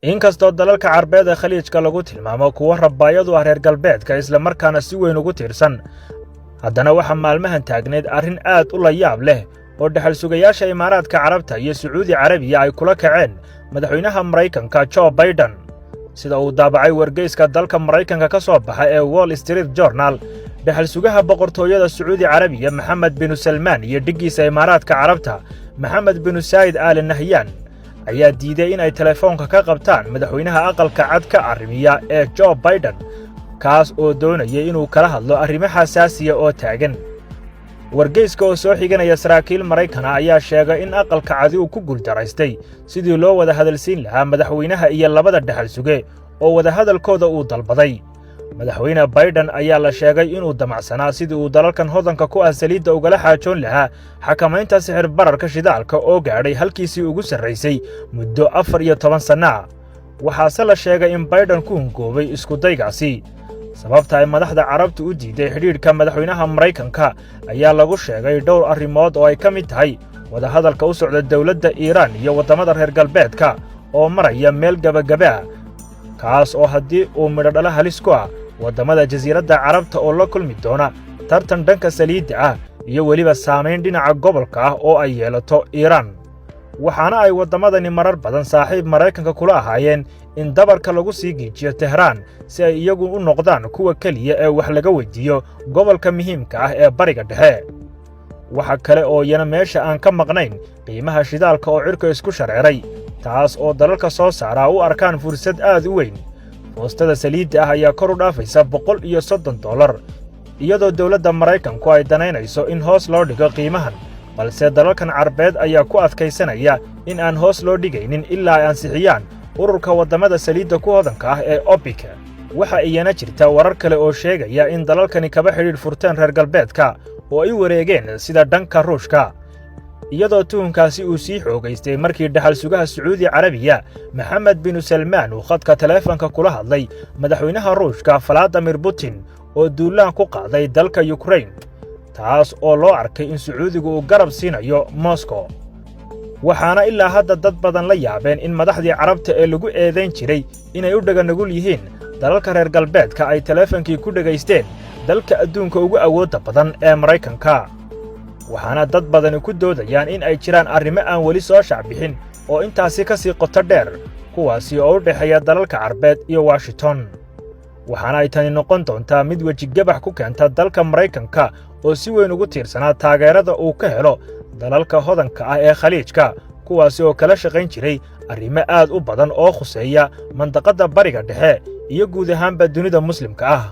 inkastoo dalalka Carbeed ee Khaliijka lagu tilmaamo kuwa rabaayadu ah reer galbeedka isla markaana si weyn ugu tiirsan, haddana waxa maalmahan taagneed arrin aad u la yaab leh oo dhaxal sugayaasha Imaaraadka Carabta iyo Sacuudi Carabiya ay kula kaceen madaxweynaha Mareykanka Joe Biden. sida uu daabacay wargeyska dalka Mareykanka ka soo baxa ee Wall Street Journal, dhaxal sugaha boqortooyada Sacuudi Carabiya Mohammed bin Salman iyo dhigiisa Imaaraadka Carabta Mohammed bin Said Al Nahyan ayaa diiday in ay telefoonka ka qabtaan madaxweynaha aqalka cad ka arrimiya ee Joe Biden, kaas oo doonayay inuu kala hadlo arrimo xasaasiya oo taagan. wargeyska oo soo xiganaya saraakiil Mareykan ayaa sheegay in aqalka cad uu ku guuldaraystay sidii loo wada hadalsiin lahaa madaxweynaha iyo labada dhaxal suge oo wada hadalkooda uu dalbaday. madaxweyne Biden ayaa la sheegay inuu damacsanaa sidii uu dalalkan hodanka ku ah saliidda ugala xaajoon lahaa xakamaynta sicir bararka shidaalka oo gaadhay halkiisii ugu sarraysay muddo 14 sano. waxaase la sheegay in Biden ku hungoobay isku daygaasi. sababta ay madaxda Carabtu u diiday xidhiidhka madaxweynaha Mareykanka ayaa lagu sheegay dhowr arrimood oo ay ka mid tahay wada hadalka u socda dawladda Iiraan iyo wadamada reer galbeedka oo maraya meel gabagaba, kaas oo haddii uu midho dhala halis ku ah wadamada jasiiradda Carabta oo la kulmi doona tartan dhanka saliidda ah iyo weliba saamayn dhinaca gobolka ah oo ay yeelato Iiraan. waxaana ay wadamadani marar badan saaxiib Mareykanka kula ahaayeen in dabarka lagu sii giijiyo Tehraan si ay iyagu u noqdaan kuwa kaliya ee wax laga weydiiyo gobolka muhiimka ah ee bariga dhexe. waxa kale oo yana meesha aan ka maqnayn qiimaha shidaalka oo cirka isku shareeray, taas oo dalalka soo saara u arkaan fursad aad u weyn. foostada saliidda ah ayaa kor u dhaafaysa $130, iyadoo dawladda Mareykanku ay danaynayso in hoos loo dhigo qiimahan, balse dalalkan Carbeed ayaa ku adkaysanaya in aan hoos loo dhigaynin ilaa ay ansixiyaan ururka wadamada saliidda ku hodanka ah ee OPEC. waxa iyana jirta warar kale oo sheegaya in dalalkani kaba xidhiidh furteen reer galbeedka oo ay wareegeen sida dhanka Ruushka, iyadoo tuhunkaasi uu sii xoogaystay markii dhaxal sugaha Sacuudi Carabiya Mohammed bin Salman uu khadka telefoonka kula hadlay madaxweynaha Ruushka Vladimir Putin oo duulaan ku qaaday dalka Ukraine, taas oo loo arkay in Sacuudigu uu garab siinayo Moscow. waxaana ilaa hadda dad badan la yaabeen in madaxdii Carabta ee lagu eedayn jiray inay u dhaganugul yihiin dalalka reer galbeedka ay telefoonkii ku dhageysteen dalka adduunka ugu awoodda badan ee Mareykanka. waxaana dad badani ku doodayaan in ay jiraan arrimo aan weli soo shacbixin oo intaasi ka sii qoto dheer, kuwaasi oo u dhexeeya dalalka Carbeed iyo Washington. waxaana ay tani noqon doontaa mid wejigabax ku keenta dalka Mareykanka oo si weyn ugu tiirsanaa taageerada uu ka helo dalalka hodanka ah ee Khaliijka, kuwaasi oo kala shaqayn jiray arrimo aad u badan oo khuseeya mandaqadda bariga dhexe iyo guud ahaanba dunida muslimka ah.